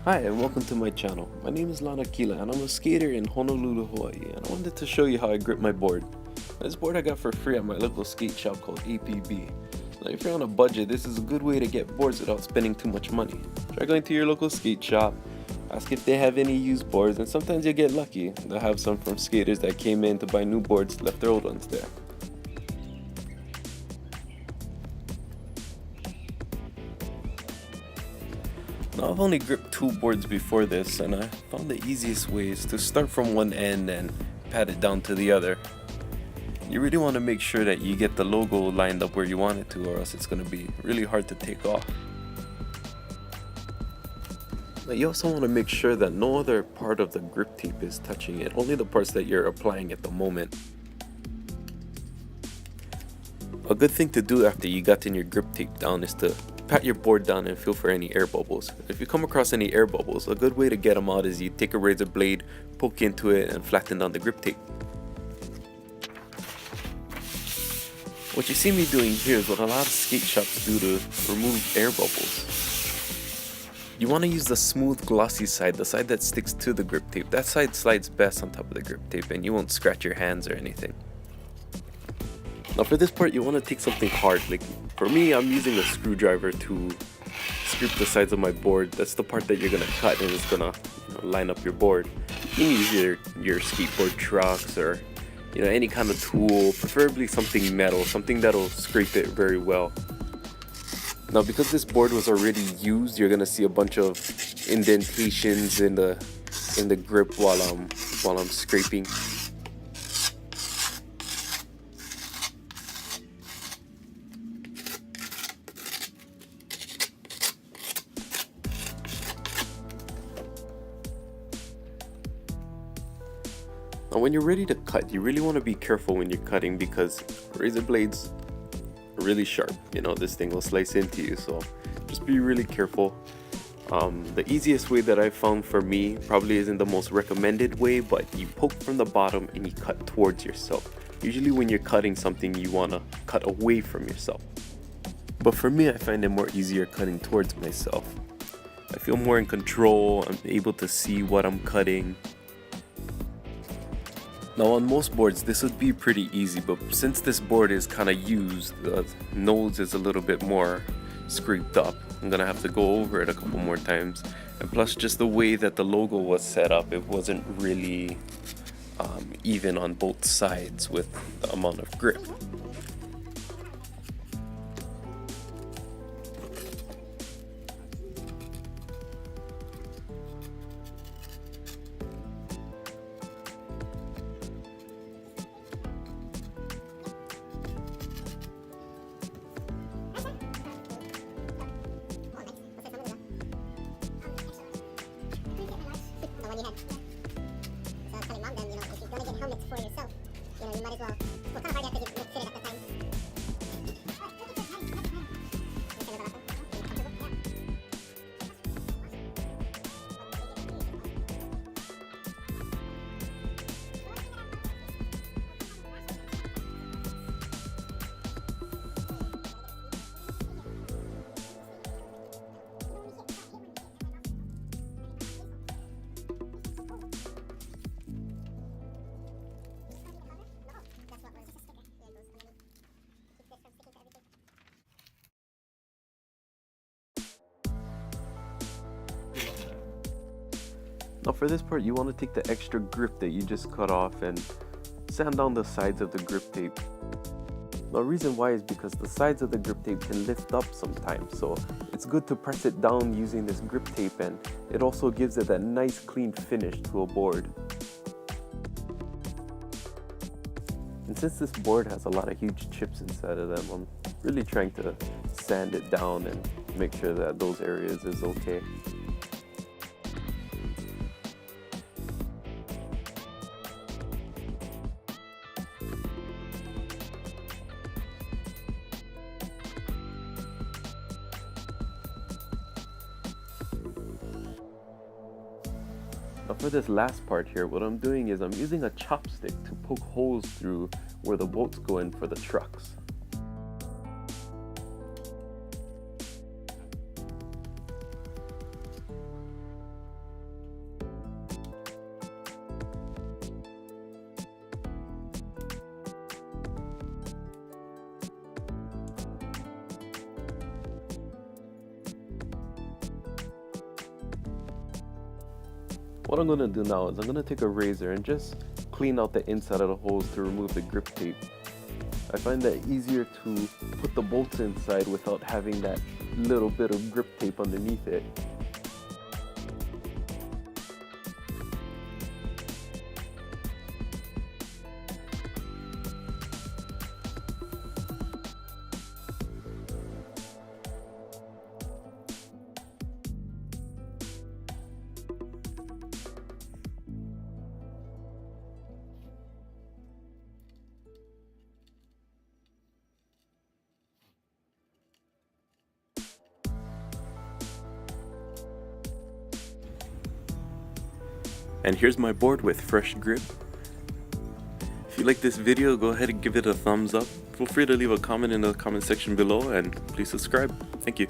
Hi and welcome to my channel. My name is Lana Kila and I'm a skater in Honolulu, Hawaii, and I wanted to show you how I grip my board. This board I got for free at my local skate shop called APB. Now if you're on a budget, this is a good way to get boards without spending too much money. Try going to your local skate shop, ask if they have any used boards, and sometimes you'll get lucky. They'll have some from skaters that came in to buy new boards, left their old ones there. Now I've only gripped two boards before this, and I found the easiest way is to start from one end and pat it down to the other. You really want to make sure that you get the logo lined up where you want it to, or else it's going to be really hard to take off. Now you also want to make sure that no other part of the grip tape is touching it, only the parts that you're applying at the moment. A good thing to do after you gotten your grip tape down is to pat your board down and feel for any air bubbles. If you come across any air bubbles, a good way to get them out is you take a razor blade, poke into it, and flatten down the grip tape. What you see me doing here is what a lot of skate shops do to remove air bubbles. You want to use the smooth glossy side, the side that sticks to the grip tape. That side slides best on top of the grip tape and you won't scratch your hands or anything. Now for this part you want to take something hard. Like for me, I'm using a screwdriver to scrape the sides of my board. That's the part that you're going to cut and it's going to line up your board. You can use your skateboard trucks or any kind of tool, preferably something metal, something that'll scrape it very well. Now because this board was already used, you're going to see a bunch of indentations in the grip while I'm scraping. Now when you're ready to cut, you really want to be careful when you're cutting because razor blades are really sharp. This thing will slice into you, so just be really careful. The easiest way that I've found for me probably isn't the most recommended way, but you poke from the bottom and you cut towards yourself. Usually when you're cutting something, you want to cut away from yourself. But for me, I find it more easier cutting towards myself. I feel more in control, I'm able to see what I'm cutting. Now on most boards this would be pretty easy, but since this board is kind of used, the nose is a little bit more scraped up. I'm gonna have to go over it a couple more times, and plus just the way that the logo was set up, it wasn't really even on both sides with the amount of grip. Helmets for yourself, you might as well. Well, kind of hard after you fit it at the time. Now for this part you want to take the extra grip that you just cut off and sand down the sides of the grip tape. The reason why is because the sides of the grip tape can lift up sometimes, so it's good to press it down using this grip tape, and it also gives it that nice clean finish to a board. And since this board has a lot of huge chips inside of them, I'm really trying to sand it down and make sure that those areas is okay. Now for this last part here, what I'm doing is I'm using a chopstick to poke holes through where the bolts go in for the trucks. What I'm going to do now is I'm going to take a razor and just clean out the inside of the holes to remove the grip tape. I find that easier to put the bolts inside without having that little bit of grip tape underneath it. And here's my board with fresh grip. If you like this video, go ahead and give it a thumbs up. Feel free to leave a comment in the comment section below, and please subscribe. Thank you.